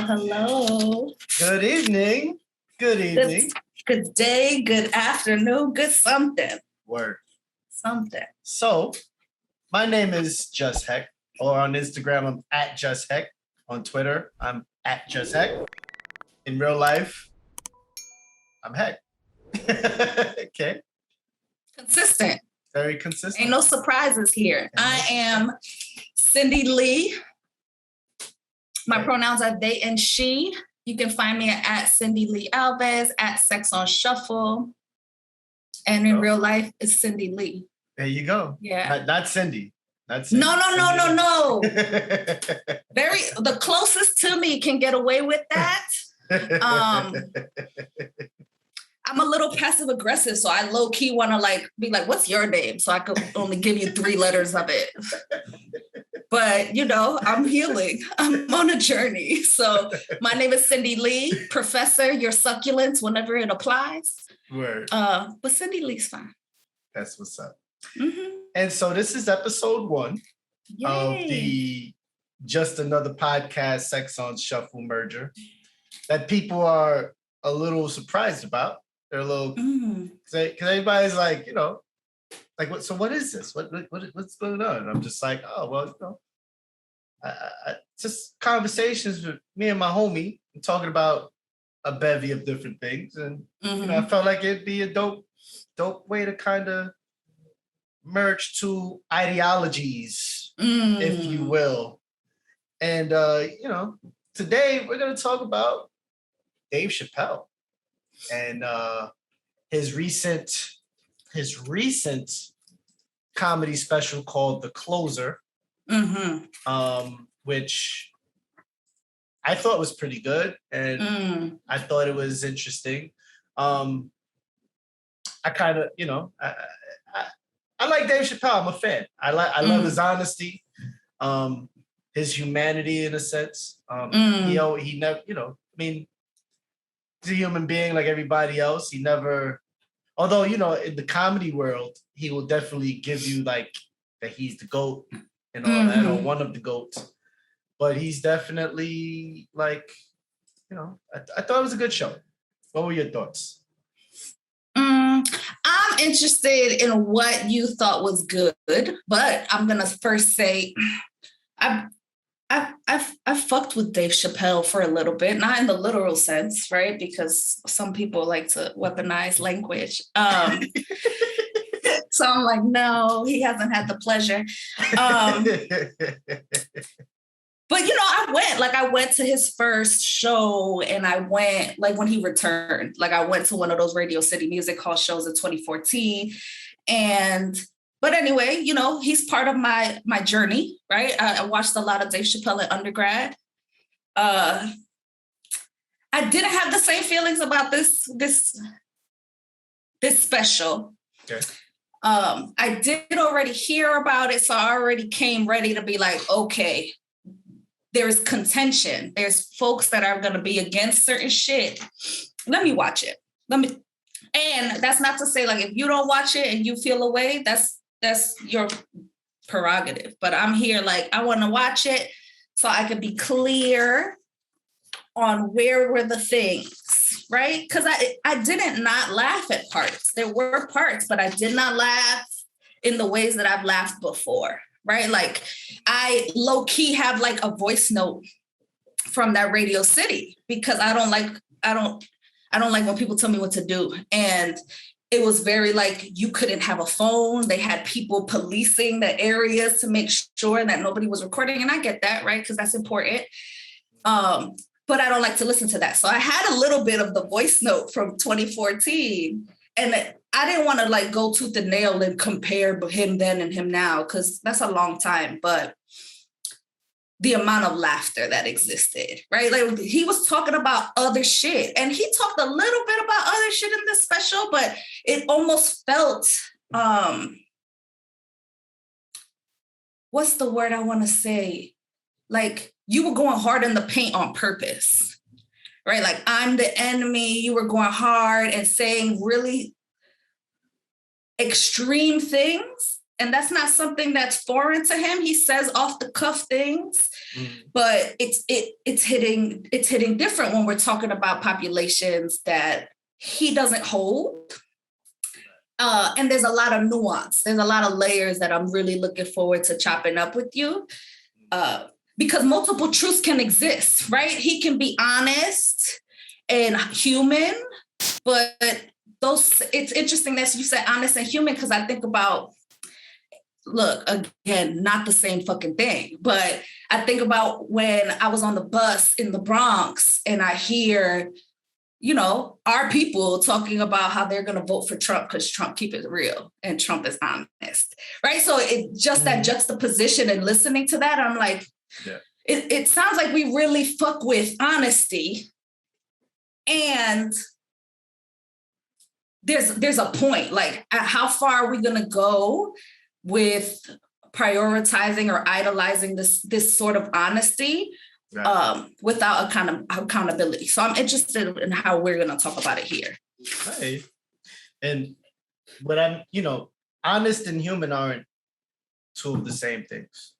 Hello. Good evening. Good evening. Good day, good afternoon, good something. Word. Something. So, my name is Just.Hek, or on Instagram, I'm at Just.Hek. On Twitter, I'm at Just.Hek. In real life, I'm Heck. Okay. Consistent. Very consistent. Ain't no surprises here. I am Cindy Lee. My pronouns are they and she. You can find me at Cindy Lee Alves, at Sex on Shuffle. And in real life, it's Cindy Lee. There you go. Yeah. Not Cindy. Not Cindy. No. The closest to me can get away with that. I'm a little passive aggressive, so I low key want to be like, what's your name? So I could only give you 3 letters of it. But, I'm healing. I'm on a journey. So my name is Cindy Lee, Professor, your succulents, whenever it applies. Word. But Cindy Lee's fine. That's what's up. Mm-hmm. And so this is episode 1 of the Just Another Podcast Sex on Shuffle merger that people are a little surprised about. They're a little, because everybody's like, what? So what is this? What's going on? And I'm just like, oh, well, just conversations with me and my homie talking about a bevy of different things. And, I felt like it'd be a dope way to kind of merge 2 ideologies, if you will. And, today we're going to talk about Dave Chappelle and his recent comedy special called The Closer, which I thought was pretty good, and I thought it was interesting. I kind of, I like Dave Chappelle. I'm a fan. I love his honesty, his humanity in a sense. He never, he's a human being like everybody else. He never, although, in the comedy world, he will definitely give you that he's the GOAT and all that, or one of the GOATs. But he's definitely I thought it was a good show. What were your thoughts? I'm interested in what you thought was good, but I'm gonna first say I fucked with Dave Chappelle for a little bit, not in the literal sense, right? Because some people like to weaponize language. So I'm like, no, he hasn't had the pleasure. But I went to his first show, and I went when he returned. I went to one of those Radio City Music Hall shows in 2014, But anyway, he's part of my journey, right? I watched a lot of Dave Chappelle in undergrad. I didn't have the same feelings about this special. Okay. I did already hear about it, so I already came ready to be like, okay, there's contention. There's folks that are going to be against certain shit. Let me watch it. And that's not to say if you don't watch it and you feel away, that's your prerogative. But I'm here I want to watch it so I can be clear on where were the things, right? Because I didn't not laugh at parts. There were parts, but I did not laugh in the ways that I've laughed before, right? I low-key have a voice note from that Radio City because I don't like when people tell me what to do. And it was very you couldn't have a phone. They had people policing the areas to make sure that nobody was recording. And I get that, right? Because that's important. But I don't like to listen to that. So I had a little bit of the voice note from 2014. And I didn't want to go tooth and nail and compare him then and him now, because that's a long time. But the amount of laughter that existed, right? He was talking about other shit, and he talked a little bit about other shit in this special, but it almost felt, what's the word I want to say? You were going hard in the paint on purpose, right? I'm the enemy. You were going hard and saying really extreme things and that's not something that's foreign to him. He says off the cuff things, but it's hitting different when we're talking about populations that he doesn't hold. And there's a lot of nuance. There's a lot of layers that I'm really looking forward to chopping up with you. Because multiple truths can exist, right? He can be honest and human, but it's interesting that you said honest and human, because I think about, look, again, not the same fucking thing, but I think about when I was on the bus in the Bronx and I hear, our people talking about how they're going to vote for Trump because Trump keep it real and Trump is honest, right? So it just that juxtaposition and listening to that, I'm like, it sounds like we really fuck with honesty, and there's a point, like how far are we going to go with prioritizing or idolizing this sort of honesty without a kind of accountability. So I'm interested in how we're going to talk about it here. Right. And what honest and human aren't two of the same things.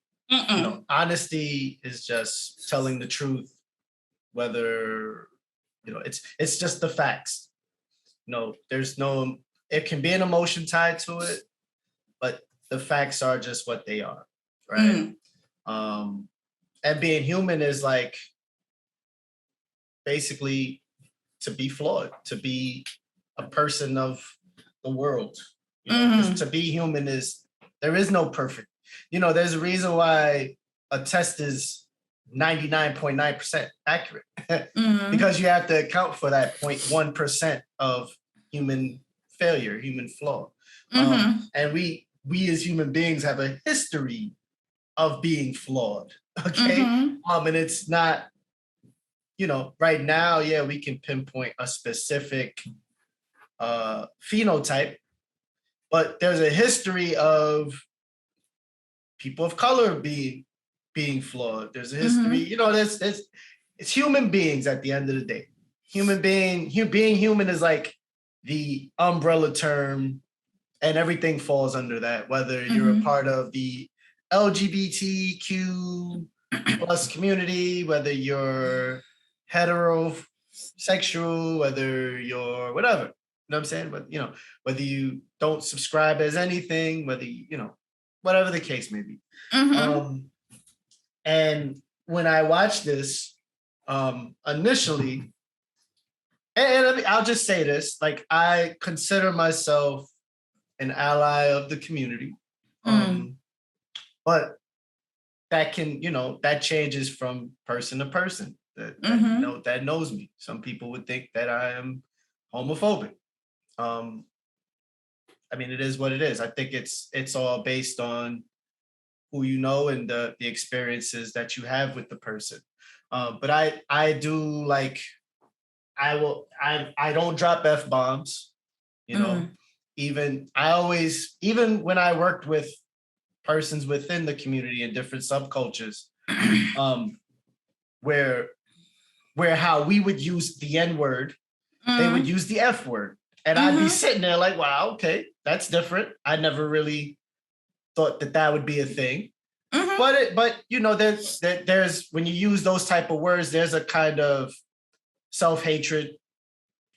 Honesty is just telling the truth, whether, it's just the facts. It can be an emotion tied to it, but the facts are just what they are, right? And being human is like basically to be flawed, to be a person of the world. 'Cause to be human there is no perfect. There's a reason why a test is 99.9% accurate because you have to account for that 0.1% of human failure, human flaw. And we as human beings have a history of being flawed. Okay. And it's not, right now, we can pinpoint a specific phenotype, but there's a history of people of color being flawed. There's a history, it's human beings at the end of the day. Being human is like the umbrella term, and everything falls under that, whether you're a part of the LGBTQ plus community, whether you're heterosexual, whether you're whatever, you know what I'm saying? But, whether you don't subscribe as anything, whether whatever the case may be. And when I watched this, initially, and I'll just say this, like, I consider myself an ally of the community. But that can, that changes from person to person that knows me. Some people would think that I am homophobic. It is what it is. I think it's all based on who you know and the experiences that you have with the person. But I do, like, I don't drop F-bombs, even when I worked with persons within the community in different subcultures, where how we would use the N-word, they would use the F word. And I'd be sitting there like, wow, okay, that's different. I never really thought that would be a thing. But there's when you use those type of words, there's a kind of self-hatred,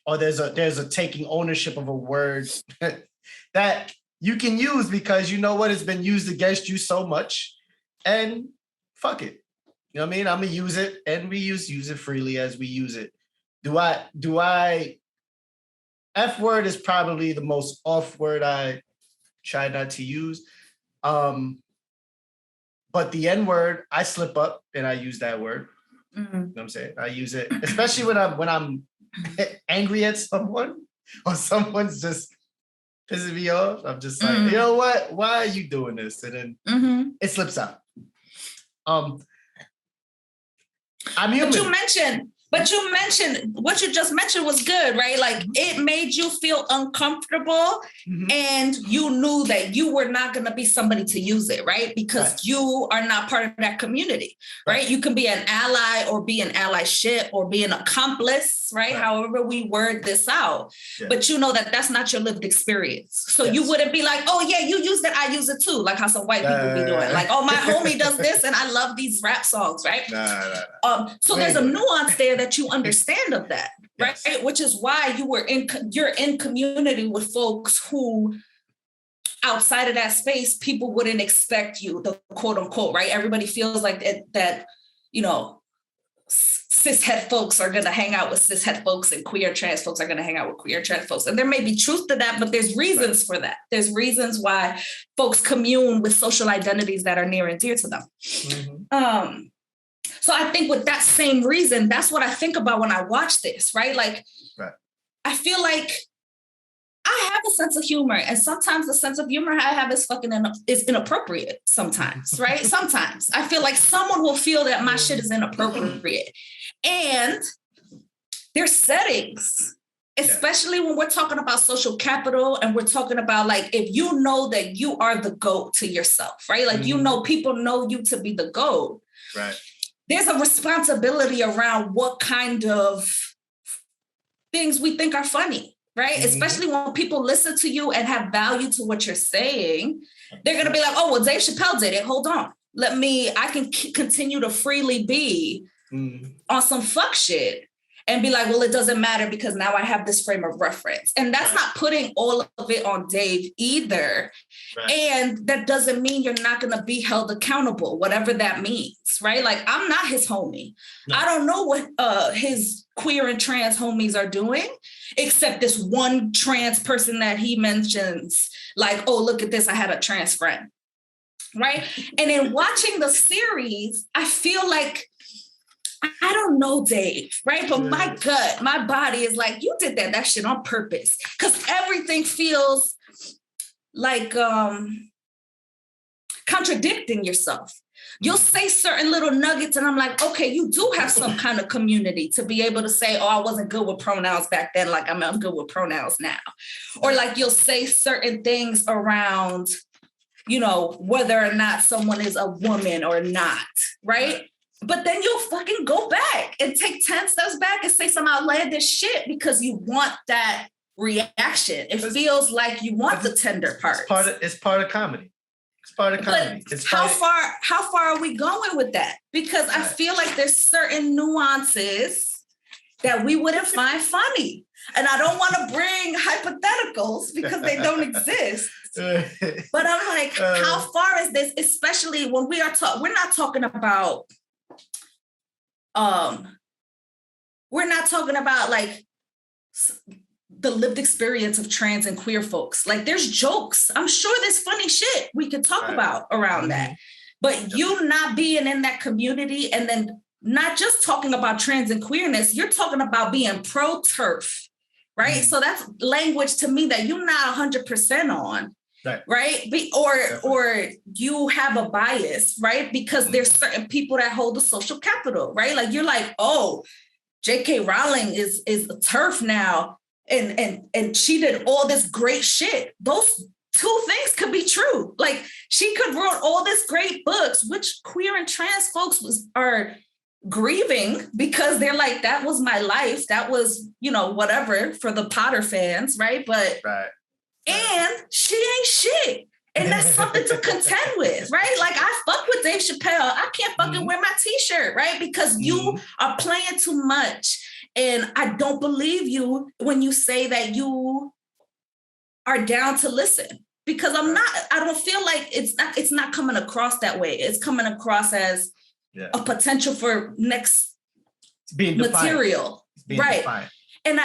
or there's a taking ownership of a word that you can use because it's been used against you so much, and fuck it. You know what I mean? I'm gonna use it, and we use it freely as we use it. Do I F word is probably the most off word I try not to use. But the N word, I slip up and I use that word. You know what I'm saying? I use it, especially when I'm angry at someone, or someone's just pissing me off. I'm just like, you know what? Why are you doing this? And then it slips out. I'm human. But you mentioned But what you just mentioned was good, right? Like it made you feel uncomfortable and you knew that you were not going to be somebody to use it, right? Because you are not part of that community, right? You can be an ally or be an allyship or be an accomplice, right? However we word this out. Yeah. But you know that that's not your lived experience. So you wouldn't be like, oh yeah, you use it, I use it too. Like how some white people be doing. Like, oh, my homie does this and I love these rap songs, right? So there's a nuance there that you understand of that, right? Which is why you're in community with folks who outside of that space, people wouldn't expect you, the quote unquote, right? Everybody feels like that, you know, cishet folks are going to hang out with cishet folks and queer trans folks are going to hang out with queer trans folks. And there may be truth to that, but there's reasons for that. There's reasons why folks commune with social identities that are near and dear to them. So I think with that same reason, that's what I think about when I watch this, right? Like, I feel like I have a sense of humor, and sometimes the sense of humor I have is inappropriate sometimes, right? Sometimes I feel like someone will feel that my shit is inappropriate. And there's settings, especially when we're talking about social capital and we're talking about like, if you know that you are the GOAT to yourself, right? Like, you know, people know you to be the GOAT. Right. There's a responsibility around what kind of things we think are funny, right? Especially when people listen to you and have value to what you're saying. They're going to be like, oh, well, Dave Chappelle did it. Hold on. I can continue to freely be on some fuck shit and be like, well, it doesn't matter because now I have this frame of reference. And that's not putting all of it on Dave either. Right. And that doesn't mean you're not going to be held accountable, whatever that means, right? Like, I'm not his homie. No. I don't know what his queer and trans homies are doing, except this one trans person that he mentions, like, oh, look at this, I had a trans friend, right? And in watching the series, I feel like, I don't know, Dave, right? But my gut, my body is like, you did that shit on purpose. Because everything feels like contradicting yourself. You'll say certain little nuggets and I'm like, okay, you do have some kind of community to be able to say, oh, I wasn't good with pronouns back then, like I'm good with pronouns now. Or like you'll say certain things around, you know, whether or not someone is a woman or not, right? But then you'll fucking go back and take 10 steps back and say some outlandish shit because you want that reaction. It feels like you want the tender parts. It's part of comedy. It's part of comedy. But how far are we going with that? Because I feel like there's certain nuances that we wouldn't find funny. And I don't want to bring hypotheticals because they don't exist. But I'm like, how far is this? Especially when we're not talking about we're not talking about like the lived experience of trans and queer folks. Like, there's jokes. I'm sure there's funny shit we could talk about around that. But you not being in that community and then not just talking about trans and queerness, you're talking about being pro-TERF, right? So that's language to me that you're not 100% on. Right. Or you have a bias, right? Because there's certain people that hold the social capital, right? Like, you're like, oh, J.K. Rowling is a TERF now. And she did all this great shit. Those two things could be true. Like, she could wrote all this great books, which queer and trans folks are grieving because they're like, that was my life. That was, you know, whatever for the Potter fans, right? But and she ain't shit. And that's something to contend with, right? Like, I fuck with Dave Chappelle. I can't fucking wear my t-shirt, right? Because you are playing too much. And I don't believe you when you say that you are down to listen. Because I don't feel like it's not coming across that way. It's coming across as a potential for next material. Right. Defiant. And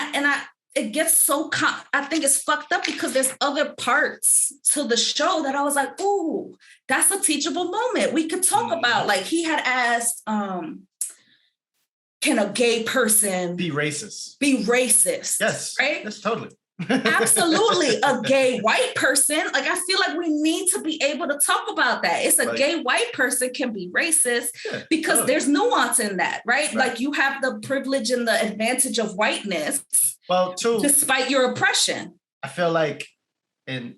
it gets so, I think it's fucked up because there's other parts to the show that I was like, ooh, that's a teachable moment. We could talk about, like, he had asked, can a gay person be racist? Be racist. Yes. Right? Yes, totally. Absolutely. A gay white person. Like, I feel like we need to be able to talk about that. It's a gay white person can be racist because there's nuance in that, right? Like, you have the privilege and the advantage of whiteness. Well, too, despite your oppression. I feel like, and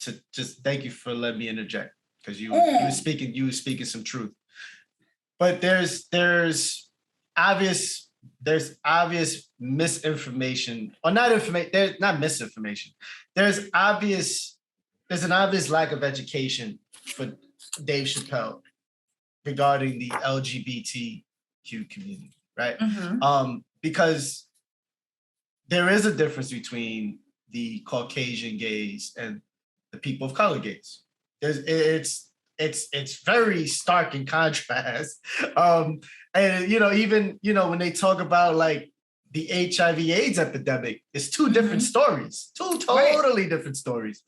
to just thank you for letting me interject, because you were speaking some truth. But there's obvious misinformation, or not information. There's not misinformation. There's an obvious lack of education for Dave Chappelle regarding the LGBTQ community, right? Because there is a difference between the Caucasian gays and the people of color gays. It's very stark in contrast. And even when they talk about like the HIV/AIDS epidemic, it's two different stories, two totally different stories.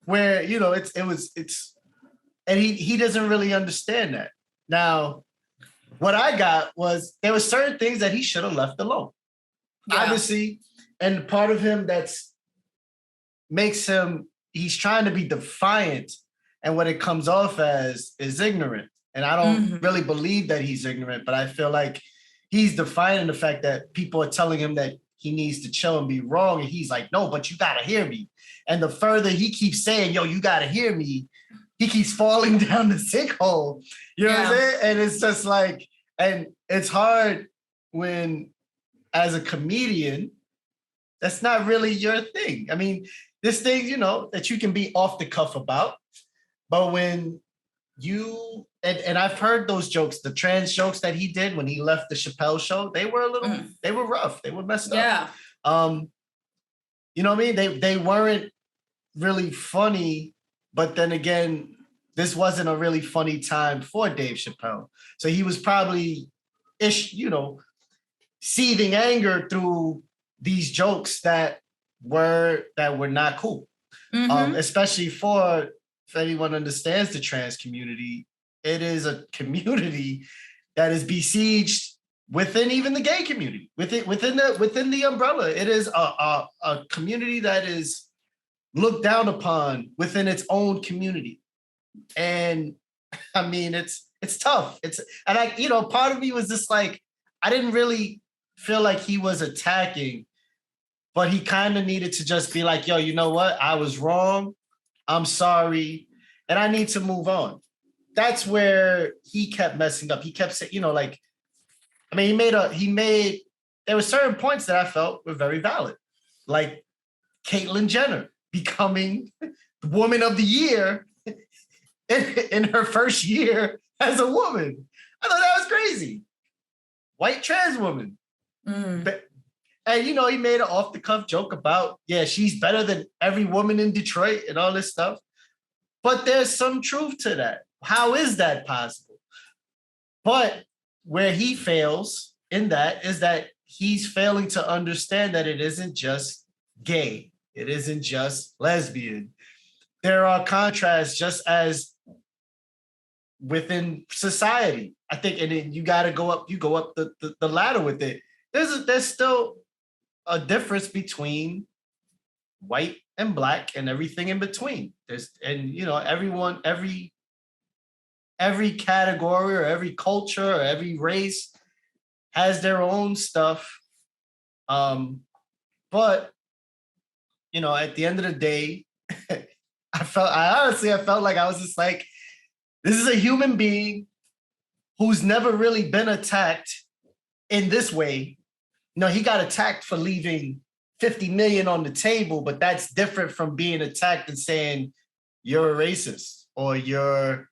Where it's and he doesn't really understand that. Now, what I got was there were certain things that he should have left alone. Obviously, and part of him he's trying to be defiant, and what it comes off as is ignorant. And I don't really believe that he's ignorant, but I feel like he's defiant in the fact that people are telling him that he needs to chill and be wrong. And he's like, no, but you gotta hear me. And the further he keeps saying, yo, you gotta hear me, he keeps falling down the sinkhole. You know what I'm saying? And it's just like, and it's hard when, as a comedian, that's not really your thing. I mean, there's things, that you can be off the cuff about, but when you, and I've heard those jokes, the trans jokes that he did when he left the Chappelle show, they were they were rough. They were messed up. You know what I mean? They weren't really funny, but then again, this wasn't a really funny time for Dave Chappelle. So he was probably seething anger through these jokes that were not cool. Especially if anyone understands the trans community, it is a community that is besieged within even the gay community, within the umbrella. It is a community that is looked down upon within its own community. And I mean, it's tough. Part of me was just like, I didn't really feel like he was attacking, but he kind of needed to just be like, yo, you know what? I was wrong. I'm sorry. And I need to move on. That's where he kept messing up. He kept saying, there were certain points that I felt were very valid. Like Caitlyn Jenner becoming the woman of the year in her first year as a woman. I thought that was crazy. White trans woman. But, and he made an off-the-cuff joke about, she's better than every woman in Detroit and all this stuff. But there's some truth to that. How is that possible? But where he fails in that is that he's failing to understand that it isn't just gay. It isn't just lesbian. There are contrasts just as within society. I think, and then you go up the ladder with it. There's still a difference between white and black and everything in between. Everyone, every category or every culture or every race has their own stuff. But at the end of the day, I felt like I was just like, this is a human being who's never really been attacked in this way. He got attacked for leaving 50 million on the table, but that's different from being attacked and saying you're a racist or you're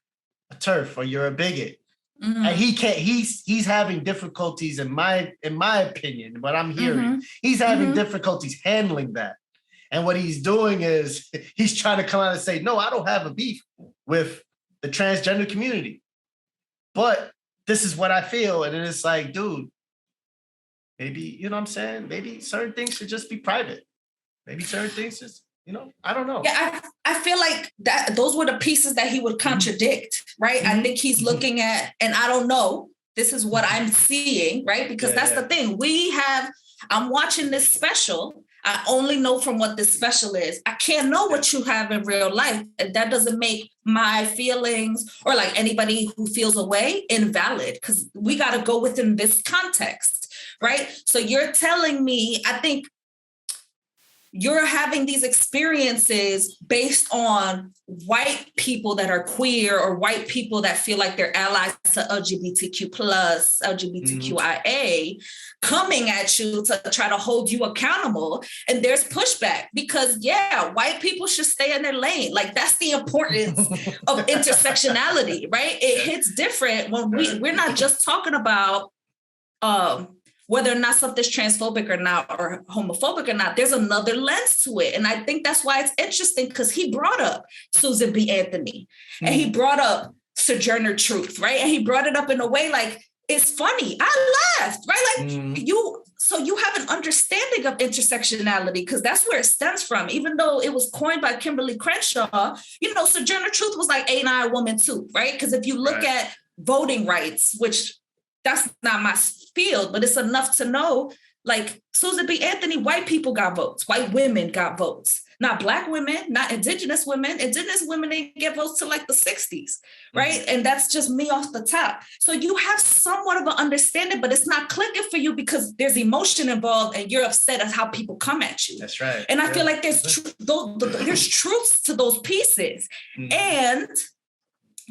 a TERF or you're a bigot. And he's having difficulties in my opinion, what I'm hearing, he's having difficulties handling that. And what he's doing is he's trying to come out and say, no, I don't have a beef with the transgender community, but this is what I feel. And then it's like, dude, maybe, what I'm saying? Maybe certain things should just be private. Maybe certain things just, I don't know. Yeah, I feel like that those were the pieces that he would contradict, right? I think he's looking at, and I don't know, this is what I'm seeing, right? Because that's the thing. I'm watching this special. I only know from what this special is. I can't know what you have in real life. And that doesn't make my feelings or like anybody who feels a way invalid, because we got to go within this context, right? So you're telling me, I think you're having these experiences based on white people that are queer or white people that feel like they're allies to LGBTQ plus, LGBTQIA, coming at you to try to hold you accountable. And there's pushback because, yeah, white people should stay in their lane. Like, that's the importance of intersectionality, right? It hits different when we're not just talking about whether or not something's transphobic or not, or homophobic or not. There's another lens to it. And I think that's why it's interesting, because he brought up Susan B. Anthony and he brought up Sojourner Truth, right? And he brought it up in a way like, it's funny. I laughed, right? Like you have an understanding of intersectionality, because that's where it stems from. Even though it was coined by Kimberly Crenshaw, Sojourner Truth was like, ain't I a woman too, right? Because if you look at voting rights, which that's not my field, but it's enough to know, like, Susan B. Anthony, white people got votes, white women got votes, not Black women, not Indigenous women. Indigenous women didn't get votes till like the 60s, right? And that's just me off the top. So you have somewhat of an understanding, but it's not clicking for you because there's emotion involved and you're upset at how people come at you. That's right. And I feel like there's truths to those pieces. And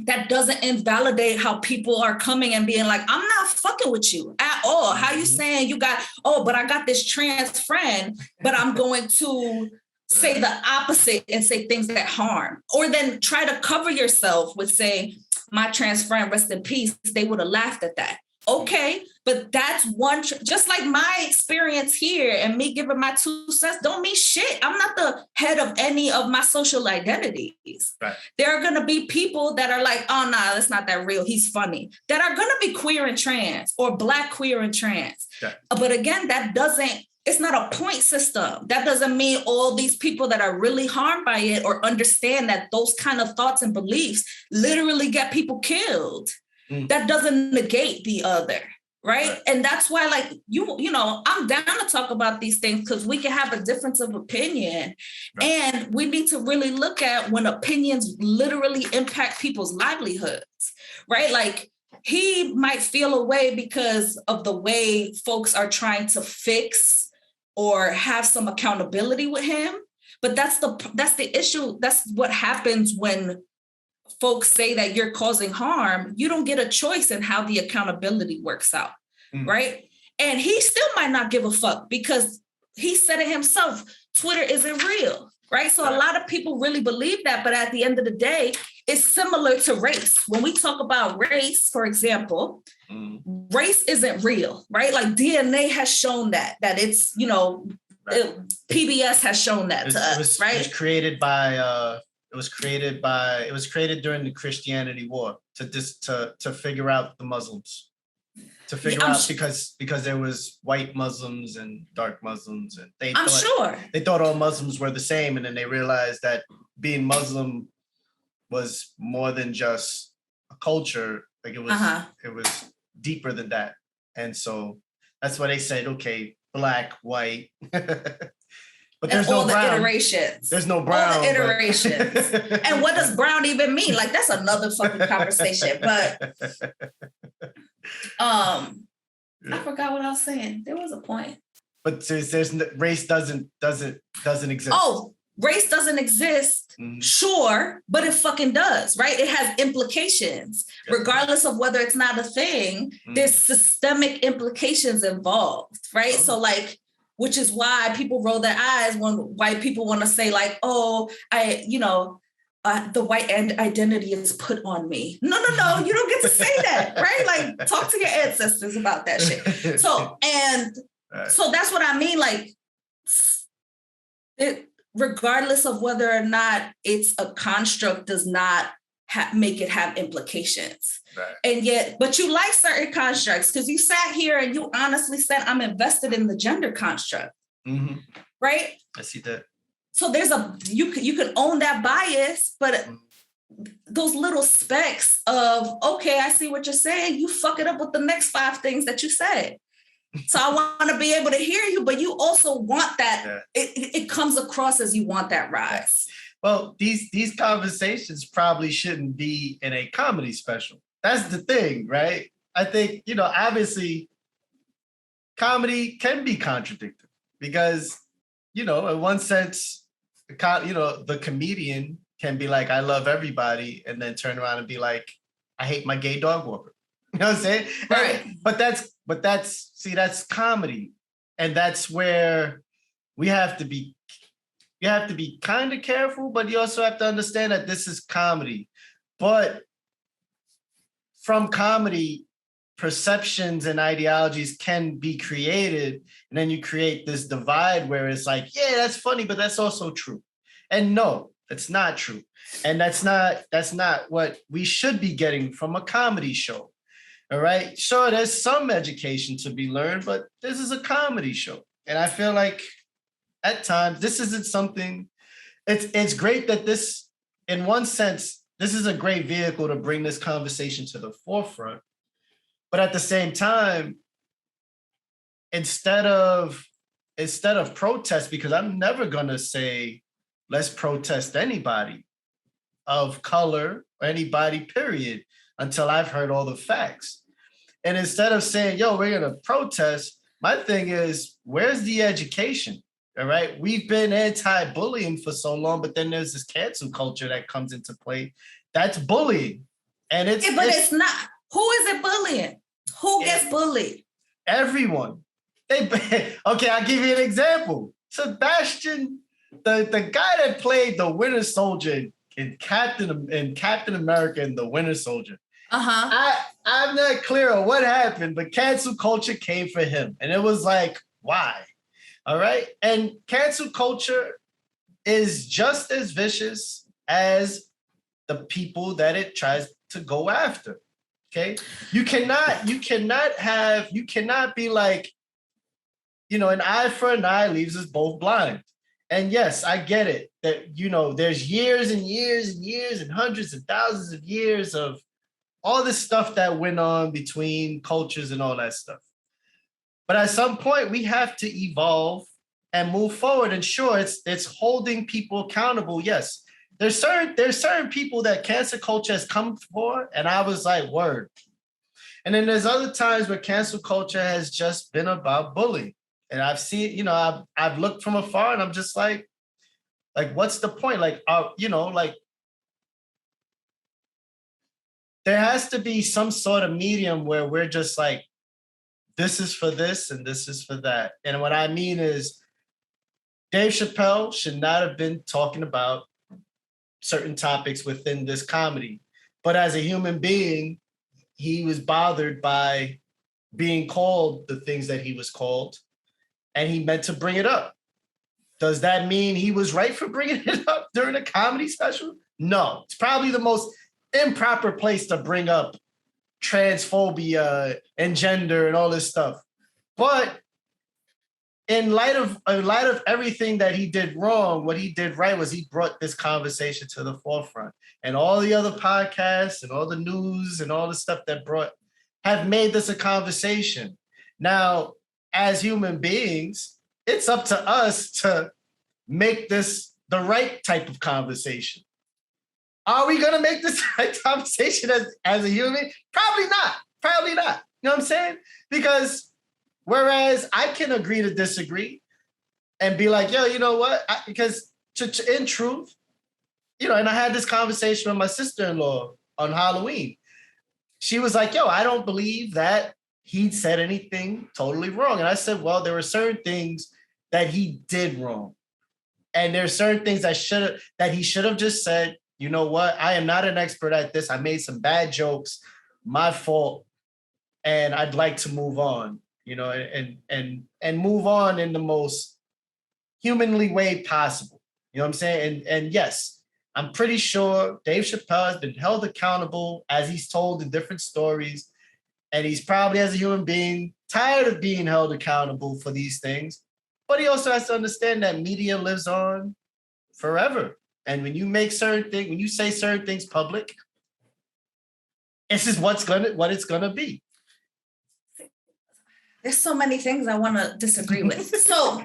that doesn't invalidate how people are coming and being like, I'm not fucking with you at all. How you saying but I got this trans friend, but I'm going to say the opposite and say things that harm, or then try to cover yourself with saying, my trans friend, rest in peace. They would have laughed at that. Okay, but that's one, just like my experience here and me giving my 2 cents don't mean shit. I'm not the head of any of my social identities. Right. There are going to be people that are like, oh, nah, that's not that real. He's funny. That are going to be queer and trans, or Black queer and trans. Yeah. But again, it's not a point system. That doesn't mean all these people that are really harmed by it or understand that those kind of thoughts and beliefs literally get people killed. That doesn't negate the other, right? And that's why, like, I'm down to talk about these things because we can have a difference of opinion. Right. And we need to really look at when opinions literally impact people's livelihoods, right? Like, he might feel a way because of the way folks are trying to fix or have some accountability with him. But that's the issue. That's what happens when folks say that you're causing harm. You don't get a choice in how the accountability works out, right? And he still might not give a fuck because he said it himself, Twitter isn't real, right? So a lot of people really believe that, but at the end of the day, it's similar to race. When we talk about race, for example, race isn't real, right? Like, DNA has shown that it's, PBS has shown that to us, right? It was created during the Christianity War to figure out the Muslims, because there was white Muslims and dark Muslims, and they thought all Muslims were the same, and then they realized that being Muslim was more than just a culture. Like, it was deeper than that, and so that's why they said, okay, Black, white. But there's no brown. Iterations. There's no brown. All the iterations. And what does brown even mean? Like, that's another fucking conversation. But I forgot what I was saying. There was a point. But race doesn't exist. Oh, race doesn't exist. Sure, but it fucking does, right? It has implications. Regardless of whether it's not a thing, there's systemic implications involved, right? So, like, which is why people roll their eyes when white people want to say, like, oh, the white identity is put on me. No, you don't get to say that, right? Like, talk to your ancestors about that shit. So that's what I mean. Like, regardless of whether or not it's a construct, does not make it have implications. Right. And yet, but you like certain constructs because you sat here and you honestly said, I'm invested in the gender construct. Right? I see that. So there's you can own that bias, but those little specks of, okay, I see what you're saying, you fuck it up with the next 5 things that you said. So I want to be able to hear you, but you also want that. Yeah. It comes across as you want that rise. Well, these conversations probably shouldn't be in a comedy special. That's the thing, right? I think, obviously comedy can be contradictory because, in one sense, the comedian can be like, I love everybody, and then turn around and be like, I hate my gay dog walker. You know what I'm saying? Right. But that's comedy. And that's where you have to be kind of careful, but you also have to understand that this is comedy. But from comedy, perceptions and ideologies can be created, and then you create this divide where it's like, yeah, that's funny, but that's also true. And no, that's not true. And that's not what we should be getting from a comedy show. All right. Sure, there's some education to be learned, but this is a comedy show. And I feel like at times this isn't something, it's great that this, in one sense, this is a great vehicle to bring this conversation to the forefront. But at the same time, instead of protest, because I'm never gonna say, let's protest anybody of color or anybody, period, until I've heard all the facts. And instead of saying, yo, we're gonna protest, my thing is, where's the education? All right. We've been anti-bullying for so long, but then there's this cancel culture that comes into play. That's bullying. And it's not. Who is it bullying? Who gets bullied? Everyone. Okay, I'll give you an example. Sebastian, the guy that played the Winter Soldier in Captain America and the Winter Soldier. I'm not clear on what happened, but cancel culture came for him. And it was like, why? All right. And cancel culture is just as vicious as the people that it tries to go after. Okay. You cannot be like, an eye for an eye leaves us both blind. And yes, I get it that, there's years and years and years and hundreds of thousands of years of all this stuff that went on between cultures and all that stuff. But at some point we have to evolve and move forward. And sure, it's holding people accountable. Yes. There's certain people that cancel culture has come for, and I was like, word. And then there's other times where cancel culture has just been about bullying. And I've seen, I've looked from afar and I'm just like, what's the point? There has to be some sort of medium where we're just like, this is for this and this is for that. And what I mean is, Dave Chappelle should not have been talking about certain topics within this comedy. But as a human being, he was bothered by being called the things that he was called, and he meant to bring it up. Does that mean he was right for bringing it up during a comedy special? No, it's probably the most improper place to bring up transphobia and gender and all this stuff. But in light of everything that he did wrong, what he did right was he brought this conversation to the forefront. And all the other podcasts and all the news and all the stuff that have made this a conversation. Now, as human beings, it's up to us to make this the right type of conversation. Are we going to make this right conversation as a human? Probably not. You know what I'm saying? Because whereas I can agree to disagree and be like, yo, you know what? Because in truth, and I had this conversation with my sister-in-law on Halloween. She was like, yo, I don't believe that he said anything totally wrong. And I said, well, there were certain things that he did wrong. And there are certain things that he should have just said, you know what? I am not an expert at this. I made some bad jokes, my fault. And I'd like to move on, and move on in the most humanly way possible. You know what I'm saying? And yes, I'm pretty sure Dave Chappelle has been held accountable as he's told in different stories. And he's probably, as a human being, tired of being held accountable for these things. But he also has to understand that media lives on forever. And when you say certain things public, this is what it's gonna be. There's so many things I want to disagree with. So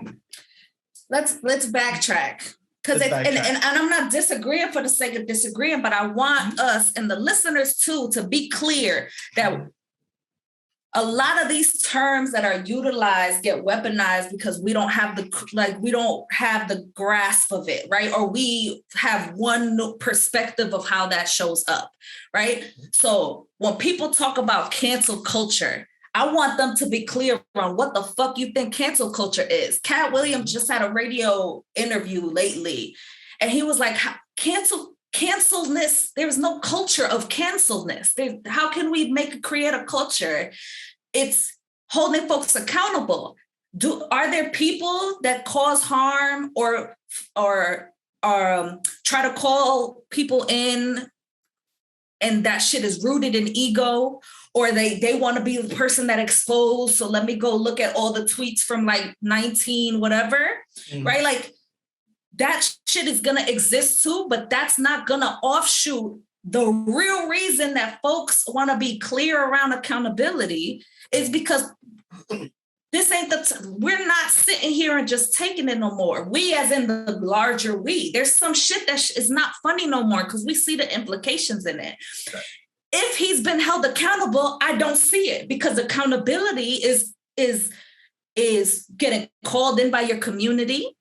let's backtrack. Because and I'm not disagreeing for the sake of disagreeing, but I want us and the listeners too to be clear that a lot of these terms that are utilized get weaponized because we don't have the grasp of it, right? Or we have one perspective of how that shows up, right? So when people talk about cancel culture, I want them to be clear on what the fuck you think cancel culture is. Cat Williams just had a radio interview lately, and he was like, cancelness, there's no culture of cancelness. How can we create a culture? It's holding folks accountable. Are there people that cause harm or try to call people in and that shit is rooted in ego, or they want to be the person that exposed? So let me go look at all the tweets from like 19, whatever, right? Like that shit is going to exist too, but that's not going to offshoot the real reason that folks want to be clear around accountability is because this ain't we're not sitting here and just taking it no more. We as in the larger we. There's some shit that is not funny no more because we see the implications in it. Right. If he's been held accountable, I don't see it because accountability is getting called in by your community,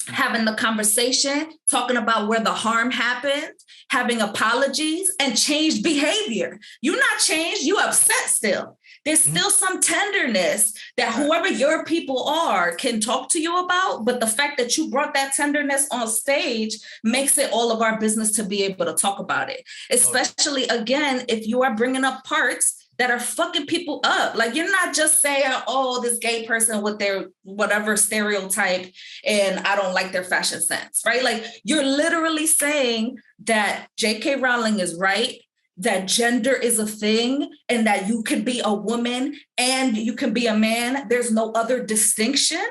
having the conversation, talking about where the harm happened, having apologies, and changed behavior. You're not changed, you upset still. There's still some tenderness that whoever your people are can talk to you about, but the fact that you brought that tenderness on stage makes it all of our business to be able to talk about it. Especially, again, if you are bringing up parts that are fucking people up. Like, you're not just saying, oh, this gay person with their whatever stereotype and I don't like their fashion sense, right? Like, you're literally saying that J.K. Rowling is right, that gender is a thing, and that you can be a woman and you can be a man. There's no other distinction,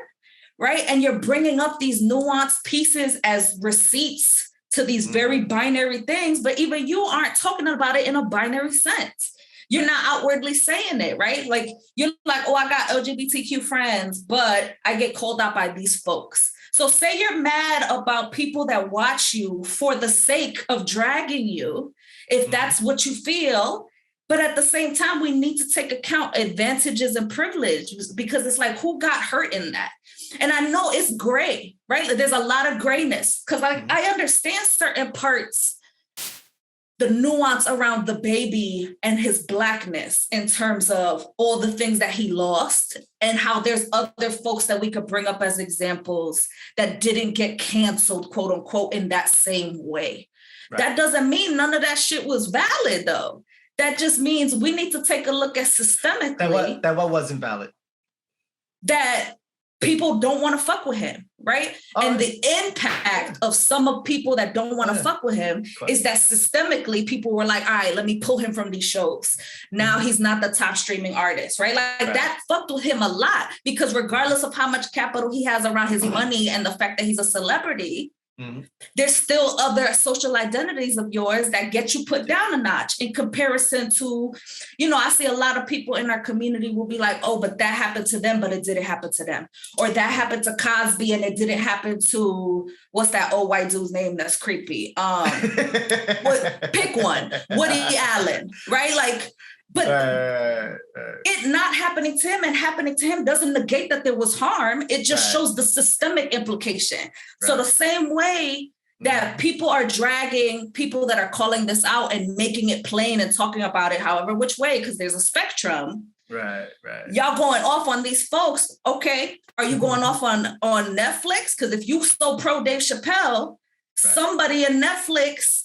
right? And you're bringing up these nuanced pieces as receipts to these very binary things, but even you aren't talking about it in a binary sense. You're not outwardly saying it, right? Like, you're like, oh, I got LGBTQ friends, but I get called out by these folks. So say you're mad about people that watch you for the sake of dragging you, if that's what you feel. But at the same time, we need to take account advantages and privileges, because it's like, who got hurt in that? And I know it's gray, right? There's a lot of grayness, because I understand certain parts, the nuance around the baby and his Blackness in terms of all the things that he lost and how there's other folks that we could bring up as examples that didn't get canceled, quote unquote, in that same way. Right. That doesn't mean none of that shit was valid, though. That just means we need to take a look at systemically. That what wasn't valid? That people don't want to fuck with him, right? And the impact of some of people that don't want to fuck with him is that systemically people were like, all right, let me pull him from these shows. Now he's not the top streaming artist, right? Like that fucked with him a lot, because regardless of how much capital he has around his money and the fact that he's a celebrity, there's still other social identities of yours that get you put down a notch in comparison to, I see a lot of people in our community will be like, oh, but that happened to them, but it didn't happen to them. Or that happened to Cosby and it didn't happen to, what's that old white dude's name that's creepy? Pick one, Woody Allen, right? Like, but it not happening to him and happening to him doesn't negate that there was harm. It just shows the systemic implication. So the same way that people are dragging people that are calling this out and making it plain and talking about it however which way, because there's a spectrum. Right. Y'all going off on these folks. Okay. Are you going off on Netflix? Because if you so pro Dave Chappelle, somebody in Netflix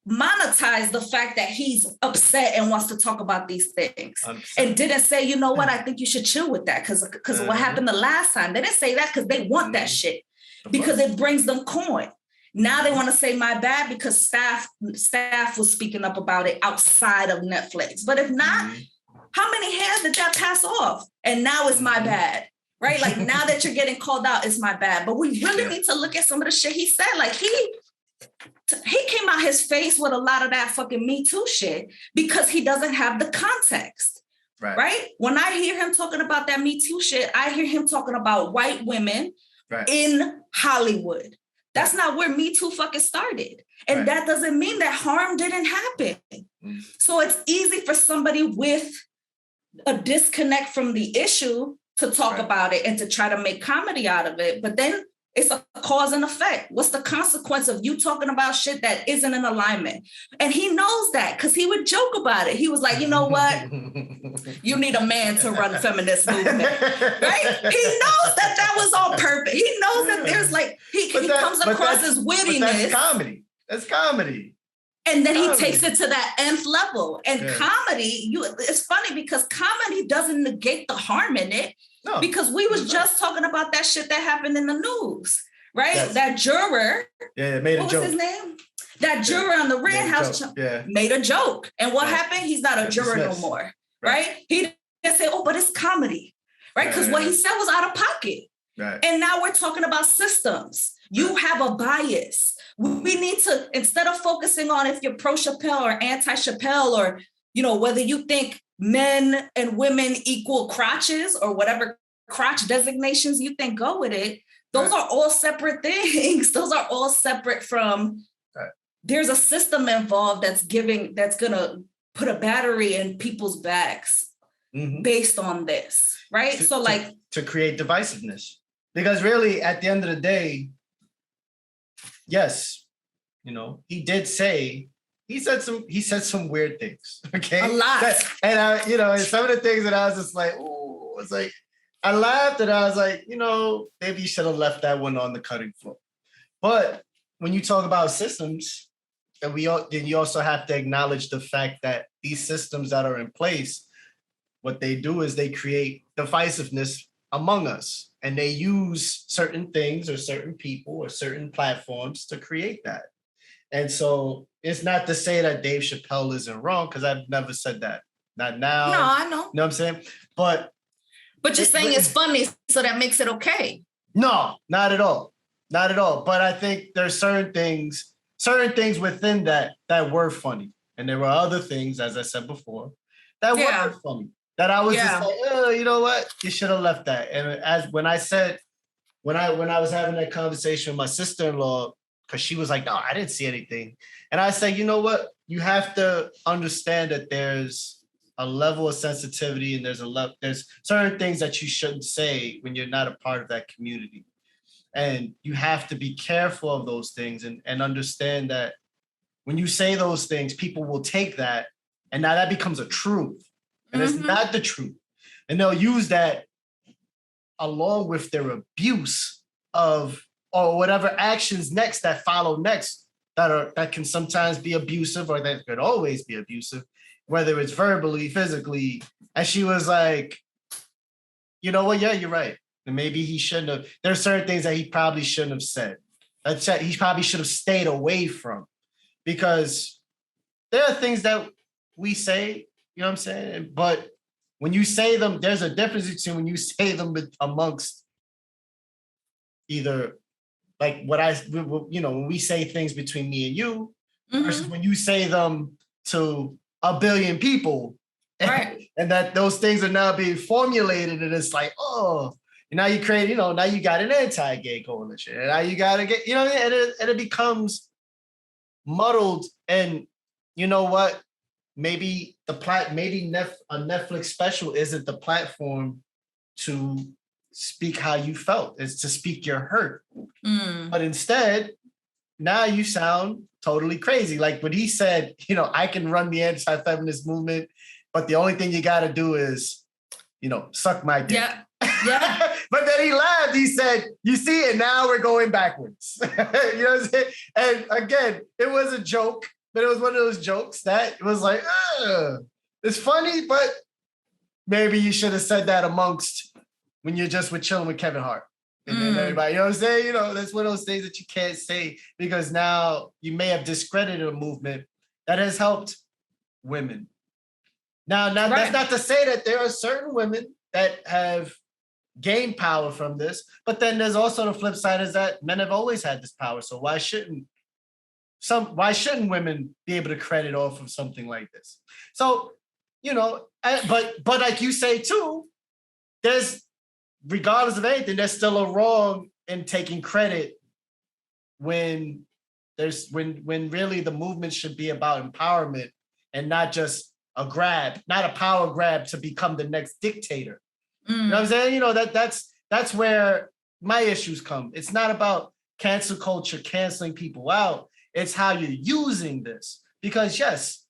monetize the fact that he's upset and wants to talk about these things, and didn't say, you know what, I think you should chill with that because what happened the last time. They didn't say that because they want that shit, because it brings them coin. Now they want to say my bad because staff was speaking up about it outside of Netflix. But if not, how many hands did that pass off? And now it's my bad, right? Like, now that you're getting called out, it's my bad. But we really need to look at some of the shit he said. Like, he came out his face with a lot of that fucking Me Too shit because he doesn't have the context. right? When I hear him talking about that Me Too shit, I hear him talking about white women in Hollywood. That's not where Me Too fucking started. And that doesn't mean that harm didn't happen. So it's easy for somebody with a disconnect from the issue to talk about it and to try to make comedy out of it. But then it's a cause and effect. What's the consequence of you talking about shit that isn't in alignment? And he knows that because he would joke about it. He was like, you know what? You need a man to run feminist movement, right? He knows that was on purpose. He knows that there's like, he comes across as wittiness. That's comedy. That's comedy. And then he takes it to that nth level. And comedy, it's funny because comedy doesn't negate the harm in it. No, because we was just talking about that shit that happened in the news, right? Yes. That juror. Yeah, made a joke. What was his name? That juror on the Red House made a joke. And what happened? He's not a juror no more, right? He didn't say, oh, but it's comedy, right? Because what he said was out of pocket. Right. And now we're talking about systems. You have a bias. We need to, instead of focusing on if you're pro-Chappelle or anti-Chappelle or, you know, whether you think men and women equal crotches or whatever crotch designations you think go with it, those are all separate things. Those are all separate from, there's a system involved that's gonna put a battery in people's backs based on this, right? To create divisiveness. Because really, at the end of the day, yes, you know, he said some weird things. Okay, a lot. And you know, and some of the things that I was just like, oh, it's like I laughed and I was like, you know, maybe you should have left that one on the cutting floor. But when you talk about systems, then you also have to acknowledge the fact that these systems that are in place, what they do is they create divisiveness among us. And they use certain things or certain people or certain platforms to create that. And so it's not to say that Dave Chappelle isn't wrong, because I've never said that. Not now. No, I know. You know what I'm saying? But you're saying it's funny, so that makes it okay. No, not at all. Not at all. But I think there's certain things within that were funny. And there were other things, as I said before, that weren't funny. That I was just like, oh, you know what? You should have left that. And when I was having that conversation with my sister-in-law, because she was like, no, I didn't see anything. And I said, you know what? You have to understand that there's a level of sensitivity and there's certain things that you shouldn't say when you're not a part of that community. And you have to be careful of those things and understand that when you say those things, people will take that and now that becomes a truth. And it's not the truth. And they'll use that along with their abuse of, or whatever actions that follow next that can sometimes be abusive or that could always be abusive, whether it's verbally, physically. And she was like, you know what? Yeah, you're right. And maybe he shouldn't have. There's certain things that he probably shouldn't have said. He probably should have stayed away from, because there are things that we say, you know what I'm saying? But when you say them, there's a difference between when you say them amongst either like when we say things between me and you versus when you say them to a billion people, and that those things are now being formulated, and it's like, oh, now you create, now you got an anti-gay coalition, and now you got to get, and it becomes muddled. And you know what? Maybe a Netflix special isn't the platform to speak how you felt. It's to speak your hurt. But instead, now you sound totally crazy. Like when he said, I can run the anti-feminist movement, but the only thing you got to do is, suck my dick. Yeah. But then he laughed. He said, you see, and now we're going backwards. You know what I'm saying? And again, it was a joke. But it was one of those jokes that was like, it's funny, but maybe you should have said that amongst when you're just chilling with Kevin Hart. And then everybody, you know what I'm saying? That's one of those things that you can't say because now you may have discredited a movement that has helped women. Now, that's not to say that there are certain women that have gained power from this, but then there's also the flip side is that men have always had this power. So why shouldn't women be able to credit off of something like this? So, but like you say too, there's, regardless of anything, there's still a wrong in taking credit when really the movement should be about empowerment and not just not a power grab to become the next dictator. You know what I'm saying? That's where my issues come. It's not about cancel culture, canceling people out. It's how you're using this. Because yes,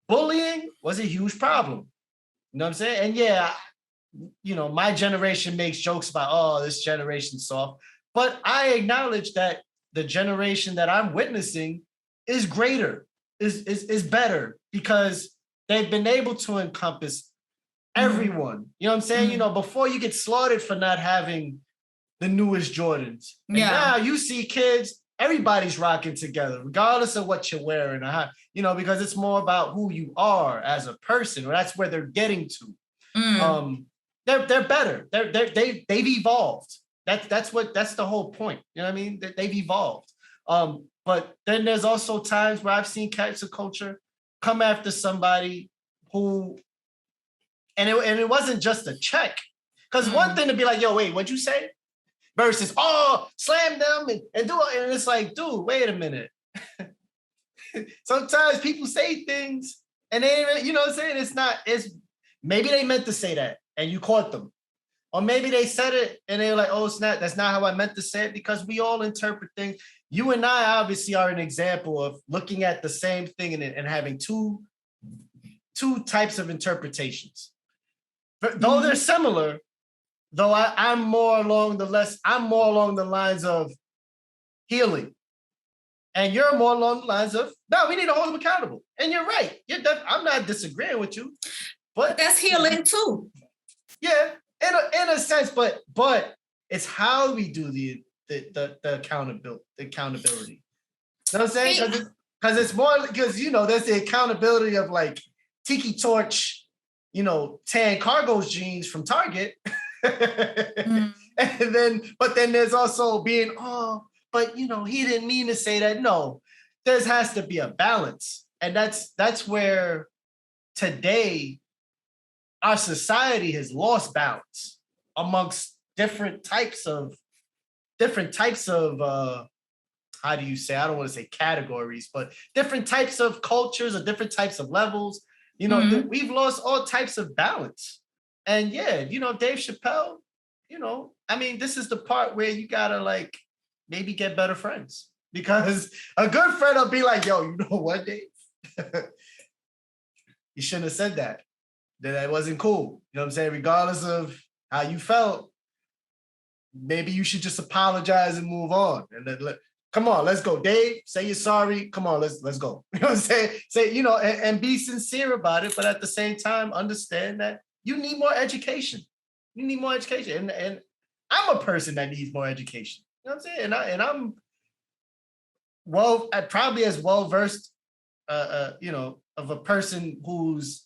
bullying was a huge problem. You know what I'm saying? And yeah, my generation makes jokes about, oh, this generation's soft. But I acknowledge that the generation that I'm witnessing is greater, is better, because they've been able to encompass everyone. You know what I'm saying? Before you get slaughtered for not having the newest Jordans. And now you see kids, everybody's rocking together, regardless of what you're wearing, or how, because it's more about who you are as a person, or that's where they're getting to. They're better. They've evolved. That's the whole point. You know what I mean? They've evolved. But then there's also times where I've seen cancel culture come after somebody who, and it wasn't just a check. Because one thing to be like, yo, wait, what'd you say? Versus, oh, slam them and do it. And it's like, dude, wait a minute. Sometimes people say things and they, you know what I'm saying? It's maybe they meant to say that and you caught them. Or maybe they said it and they were like, oh, snap, that's not how I meant to say it, because we all interpret things. You and I obviously are an example of looking at the same thing and having two types of interpretations. But though they're similar, though I'm more along the lines of healing. And you're more along the lines of, no, we need to hold them accountable. And you're right. I'm not disagreeing with you. But that's healing too. Yeah, in a sense, but it's how we do the accountability. You know what I'm saying? Because it's more, because there's the accountability of like Tiki Torch, tan cargo jeans from Target. And then there's also being, oh, but he didn't mean to say that. No, there has to be a balance. And that's where today our society has lost balance amongst different types of how do you say, I don't want to say categories, but different types of cultures or different types of levels. We've lost all types of balance. And yeah, Dave Chappelle, this is the part where you gotta like maybe get better friends, because a good friend will be like, yo, you know what, Dave? You shouldn't have said that. That wasn't cool. You know what I'm saying? Regardless of how you felt, maybe you should just apologize and move on. And come on, let's go, Dave. Say you're sorry. Come on, let's go. You know what I'm saying? Say, and be sincere about it, but at the same time, understand that you need more education. You need more education. And I'm a person that needs more education. You know what I'm saying? And I'm probably as well-versed, of a person who's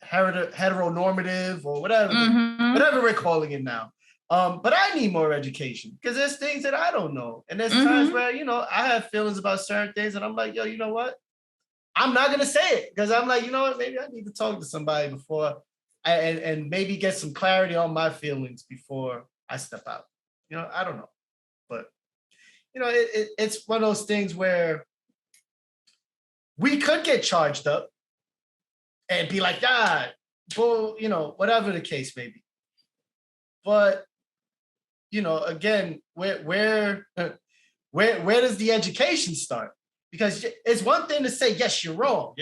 heteronormative or whatever we're calling it now. But I need more education, because there's things that I don't know. And there's times where, I have feelings about certain things and I'm like, yo, you know what? I'm not going to say it, because I'm like, you know what? Maybe I need to talk to somebody before and maybe get some clarity on my feelings before I step out. I don't know. But, it's one of those things where we could get charged up and be like, bull, whatever the case may be. But, again, where does the education start? Because it's one thing to say, yes, you're wrong.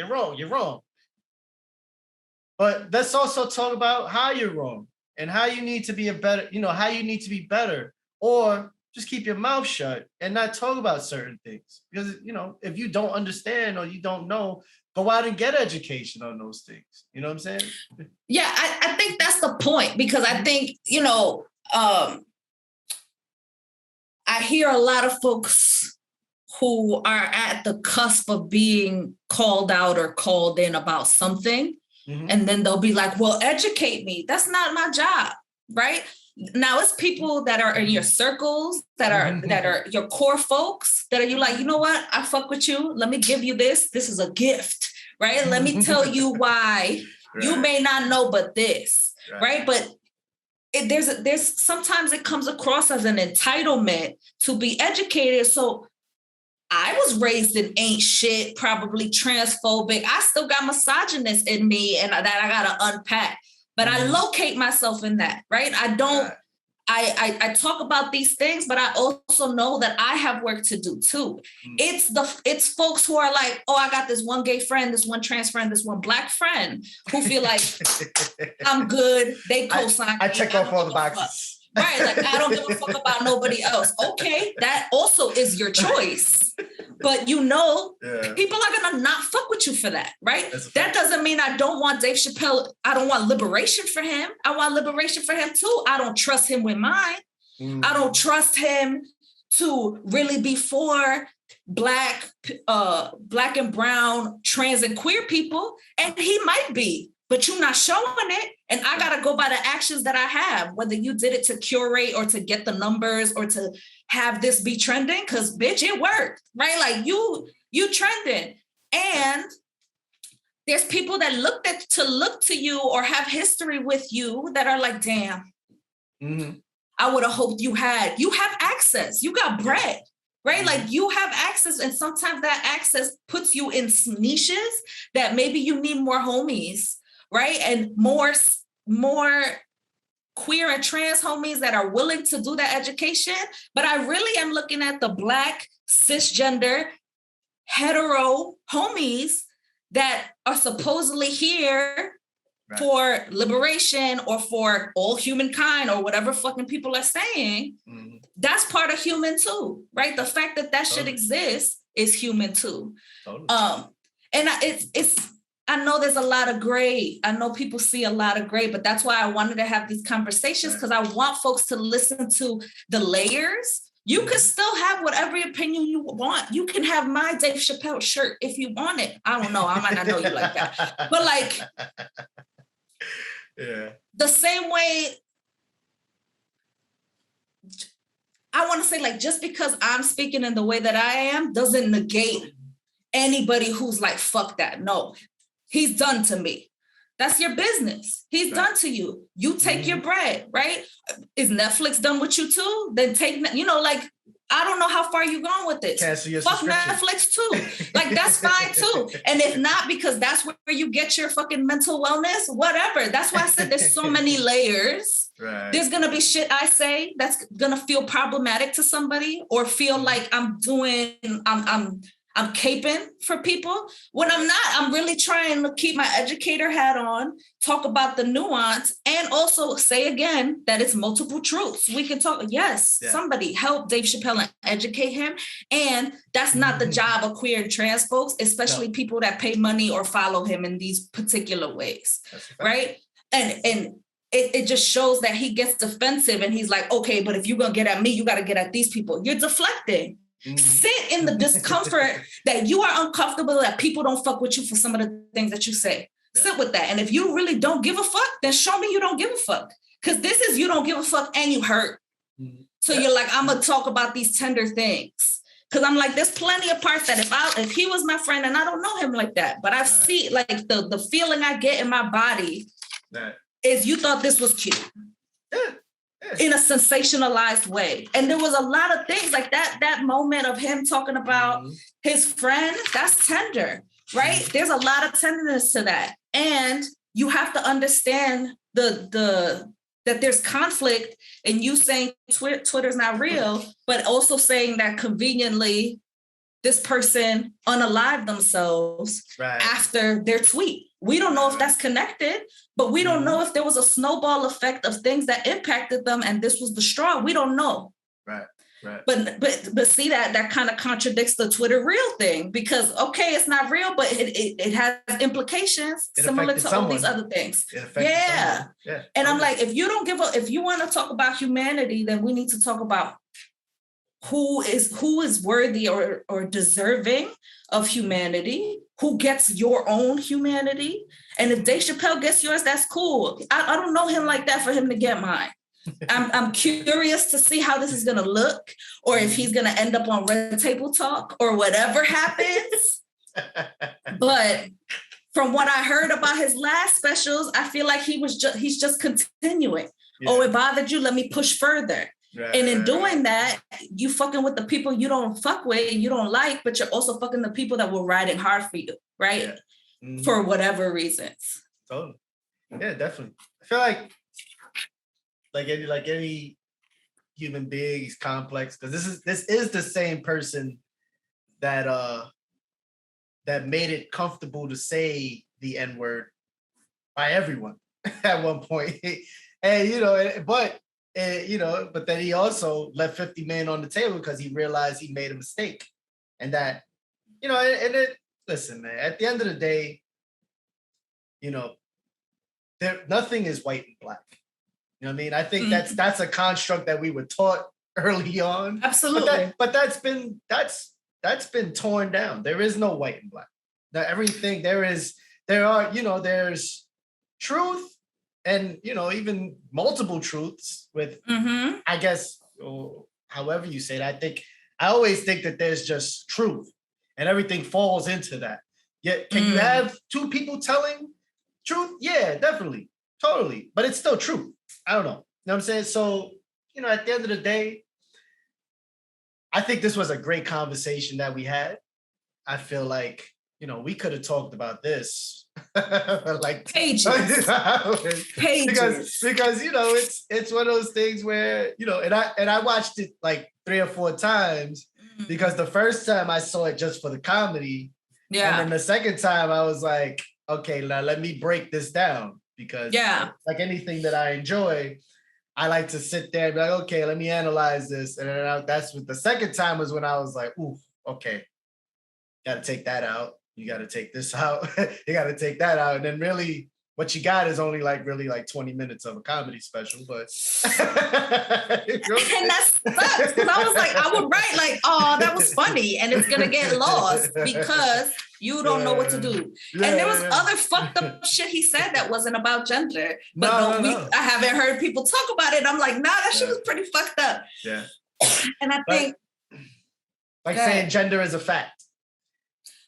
But let's also talk about how you're wrong and how you need to be how you need to be better, or just keep your mouth shut and not talk about certain things. Because, if you don't understand or you don't know, go out and get education on those things. You know what I'm saying? Yeah, I think that's the point, because I think, I hear a lot of folks who are at the cusp of being called out or called in about something. And then they'll be like, well, educate me. That's not my job, right? Now it's people that are in your circles, that are your core folks, that are you like, you know what? I fuck with you. Let me give you this. This is a gift, right? Let me tell you why. Right. You may not know, but this, right? But there's sometimes it comes across as an entitlement to be educated. So I was raised in ain't shit, probably transphobic. I still got misogynist in me and that I gotta unpack. But I locate myself in that, right? I don't, I talk about these things, but I also know that I have work to do too. It's folks who are like, oh, I got this one gay friend, this one trans friend, this one black friend who feel like I'm good. They co-sign. I check off all the boxes. Right, like I don't give a fuck about nobody else. Okay, that also is your choice. But people are gonna not fuck with you for that, right? That doesn't mean I don't want Dave Chappelle. I don't want liberation for him. I want liberation for him too. I don't trust him with mine. I don't trust him to really be for black and brown, trans and queer people. And he might be, but you're not showing it. And I gotta go by the actions that I have, whether you did it to curate or to get the numbers or to have this be trending, because bitch, it worked, right? Like you trending. And there's people that look to you or have history with you that are like, damn, I would have hoped you have access. You got bread, right? Like you have access. And sometimes that access puts you in niches that maybe you need more homies, right? And more queer and trans homies that are willing to do that education. But I really am looking at the Black, cisgender, hetero homies that are supposedly here for liberation or for all humankind or whatever fucking people are saying. That's part of human too, right? The fact that shit exists is human too. And I know there's a lot of gray. I know people see a lot of gray, but that's why I wanted to have these conversations, because I want folks to listen to the layers. You can still have whatever opinion you want. You can have my Dave Chappelle shirt if you want it. I don't know. I might not know you like that. But like, the same way, I want to say, like, just because I'm speaking in the way that I am doesn't negate anybody who's like, fuck that. No. He's done to me. That's your business. He's done to you. You take your bread, right? Is Netflix done with you too? Then take, like, I don't know how far you're going with this. Fuck Netflix too. Like, that's fine too. And if not, because that's where you get your fucking mental wellness, whatever. That's why I said there's so many layers. Right. There's going to be shit I say that's going to feel problematic to somebody or feel like I'm caping for people when I'm not. I'm really trying to keep my educator hat on, talk about the nuance, and also say again that it's multiple truths. We can talk, somebody help Dave Chappelle and educate him. And that's not the job of queer and trans folks, especially people that pay money or follow him in these particular ways, right? And it just shows that he gets defensive and he's like, okay, but if you're going to get at me, you got to get at these people. You're deflecting. Sit in the discomfort that you are uncomfortable, that people don't fuck with you for some of the things that you say. Sit with that. And if you really don't give a fuck, then show me you don't give a fuck. Because this is you don't give a fuck and you hurt. So you're like, I'm going to talk about these tender things. Because I'm like, there's plenty of parts that if he was my friend, and I don't know him like that, but I see like the feeling I get in my body is you thought this was cute. In a sensationalized way. And there was a lot of things like that moment of him talking about his friend, that's tender, right? There's a lot of tenderness to that. And you have to understand that there's conflict in you saying Twitter's not real, but also saying that conveniently this person unalived themselves after their tweet. We don't know if that's connected, but we don't know if there was a snowball effect of things that impacted them and this was the straw. We don't know. Right. But see that kind of contradicts the Twitter real thing, because okay, it's not real, but it has implications similar to all these other things. Yeah. And I'm like, if you want to talk about humanity, then we need to talk about who is worthy or deserving of humanity, who gets your own humanity. And if Dave Chappelle gets yours, that's cool. I don't know him like that for him to get mine. I'm curious to see how this is going to look, or if he's going to end up on Red Table Talk or whatever happens. But from what I heard about his last specials, I feel like he's just continuing. Yeah. Oh, it bothered you? Let me push further. Right. And in doing that, you fucking with the people you don't fuck with and you don't like, but you're also fucking the people that were riding hard for you, right? Yeah. Mm-hmm. For whatever reasons. Totally. Yeah, definitely. I feel like any human being is complex, because this is the same person that made it comfortable to say the N-word by everyone at one point. And but then he also left 50 million on the table because he realized he made a mistake. And that, listen, man, at the end of the day, nothing is white and black. You know what I mean? I think that's a construct that we were taught early on. Absolutely. But that's been torn down. There is no white and black. Now everything there's truth and even multiple truths with I guess, however you say it. I always think that there's just truth and everything falls into that. Yet can you have two people telling truth? Yeah, definitely. Totally. But it's still truth. I don't know. You know what I'm saying? So, at the end of the day, I think this was a great conversation that we had. I feel like, we could have talked about this for like pages. Pages. Because it's one of those things where, and I watched it like 3 or 4 times because the first time I saw it just for the comedy. Yeah. And then the second time I was like, okay, now let me break this down. Because like anything that I enjoy, I like to sit there and be like, okay, let me analyze this. And then that's what the second time was when I was like, ooh, okay, got to take that out. You got to take this out. You got to take that out. And then really what you got is only like 20 minutes of a comedy special, but. And that sucks. Because I was like, I would write like, oh, that was funny. And it's going to get lost because you don't know what to do. Yeah, and there was other fucked up shit he said that wasn't about gender. But I haven't heard people talk about it. I'm like, nah, that shit was pretty fucked up. Yeah. And I think. Like saying gender is a fact.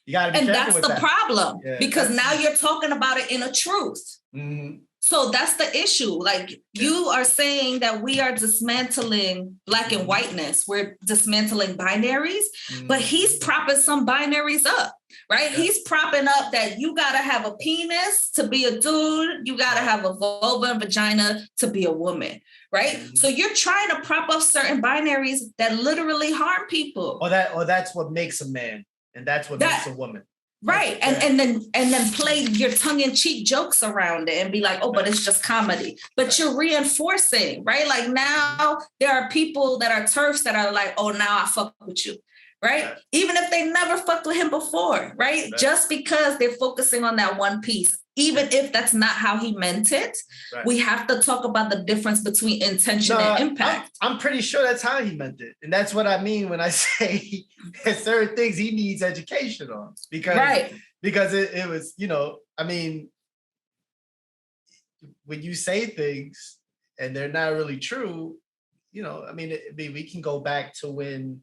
You gotta be careful with that. And that's the problem. Yeah, because now you're talking about it in a truth. Mm-hmm. So that's the issue. Like you are saying that we are dismantling black and whiteness. We're dismantling binaries, but he's propping some binaries up, right? Yeah. He's propping up that you got to have a penis to be a dude. You got to have a vulva and vagina to be a woman, right? Mm-hmm. So you're trying to prop up certain binaries that literally harm people. Or that's what makes a man. And that's what makes a woman. Right. And then play your tongue-in-cheek jokes around it and be like, oh, but it's just comedy. But you're reinforcing, right? Like now there are people that are TERFs that are like, oh, now I fuck with you. Right? Even if they never fucked with him before, right? Just because they're focusing on that one piece, even if that's not how he meant it, we have to talk about the difference between intention and impact. I'm pretty sure that's how he meant it. And that's what I mean when I say there's certain things he needs education on. Because it was, I mean, when you say things and they're not really true, we can go back to when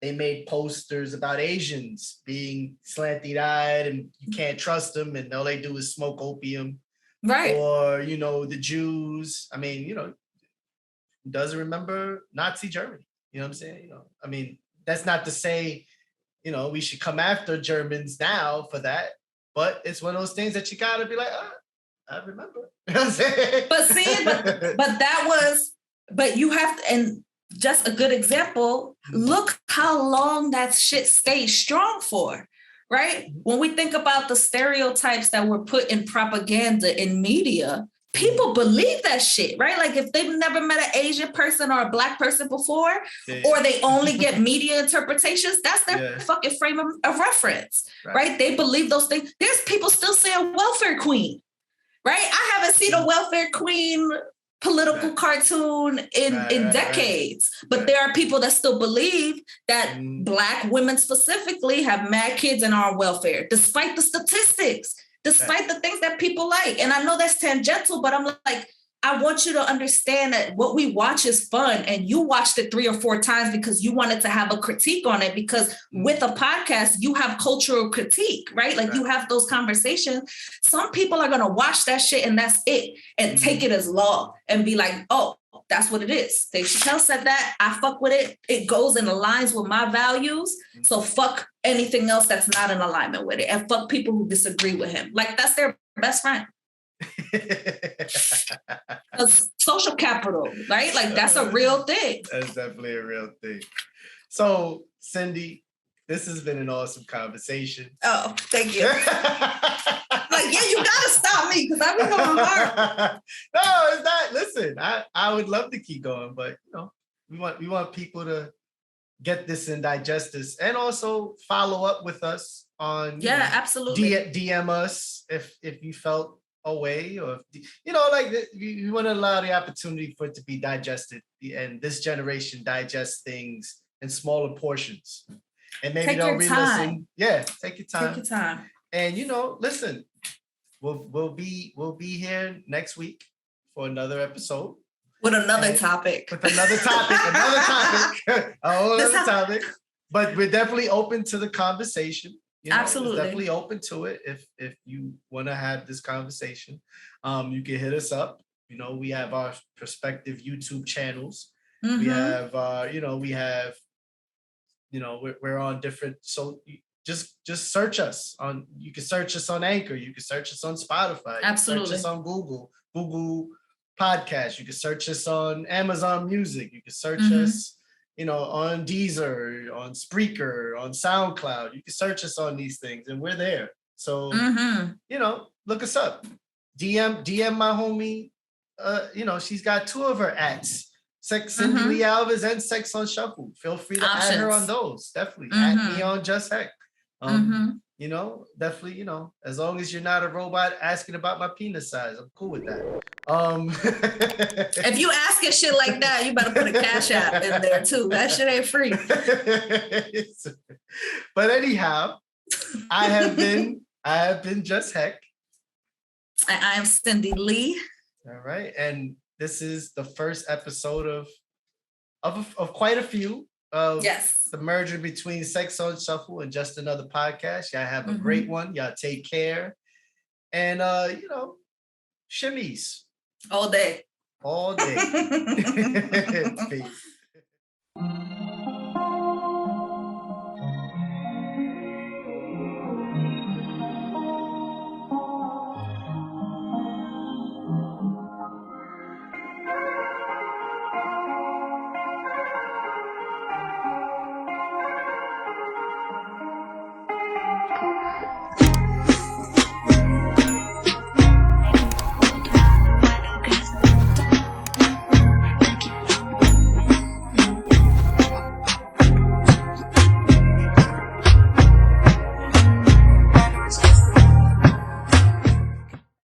they made posters about Asians being slanty-eyed and you can't trust them and all they do is smoke opium. Right. Or, the Jews. I mean, doesn't remember Nazi Germany. You know what I'm saying? That's not to say, we should come after Germans now for that, but it's one of those things that you gotta be like, I remember. You know what I'm saying? But you have to, and just a good example, look how long that shit stayed strong for, right? When we think about the stereotypes that were put in propaganda in media, people believe that shit, right? Like if they've never met an Asian person or a Black person before, or they only get media interpretations, that's their fucking frame of reference, right? They believe those things. There's people still saying welfare queen, right? I haven't seen a welfare queen political cartoon in decades. But there are people that still believe that Black women specifically have mad kids and are on welfare, despite the statistics, despite the things that people like. And I know that's tangential, but I'm like, I want you to understand that what we watch is fun, and you watched it 3 or 4 times because you wanted to have a critique on it, because with a podcast, you have cultural critique, right? Like you have those conversations. Some people are going to watch that shit and that's it, and take it as law and be like, oh, that's what it is. Dave Chappelle said that. I fuck with it. It goes and aligns with my values. So fuck anything else that's not in alignment with it. And fuck people who disagree with him. Like, that's their best friend. Social capital, right? Like, that's a real thing. That's definitely a real thing. So, Cindy, this has been an awesome conversation. Oh, thank you. Like, yeah, you gotta stop me because I've been going hard. No, it's not. Listen, I would love to keep going, but you know, we want people to get this and digest this, and also follow up with us on absolutely. DM us if you felt a way, or if, you know, like you want to allow the opportunity for it to be digested, and this generation digests things in smaller portions, and maybe they'll re-listen. Yeah, take your time. Take your time. And you know, listen, we'll be here next week for another episode with another topic. A whole other topic. But we're definitely open to the conversation. You know, absolutely, definitely open to it. If you want to have this conversation, you can hit us up. You know, we have our prospective YouTube channels. We have, we're on different. So just search us on. You can search us on Anchor. You can search us on Spotify. Absolutely. You can search us on Google Podcast. You can search us on Amazon Music. You can search us, you know, on Deezer, on Spreaker, on SoundCloud. You can search us on these things, and we're there. So you know, look us up. DM my homie. You know, she's got 2 of her @. Cindy Lee Alves and Sex on Shuffle. Feel free to add her on those. Definitely. At me on Just.Hek. You know, definitely, you know, as long as you're not a robot asking about my penis size, I'm cool with that. If you asking shit like that, you better put a cash app in there too. That shit ain't free. But anyhow, I have been Just.Hek. And I am Cindy Lee. All right. And this is the first episode of quite a few. The merger between Sex on Shuffle and Just Another Podcast. Y'all have a great one. Y'all take care. And you know, Shimmies. All day. Peace.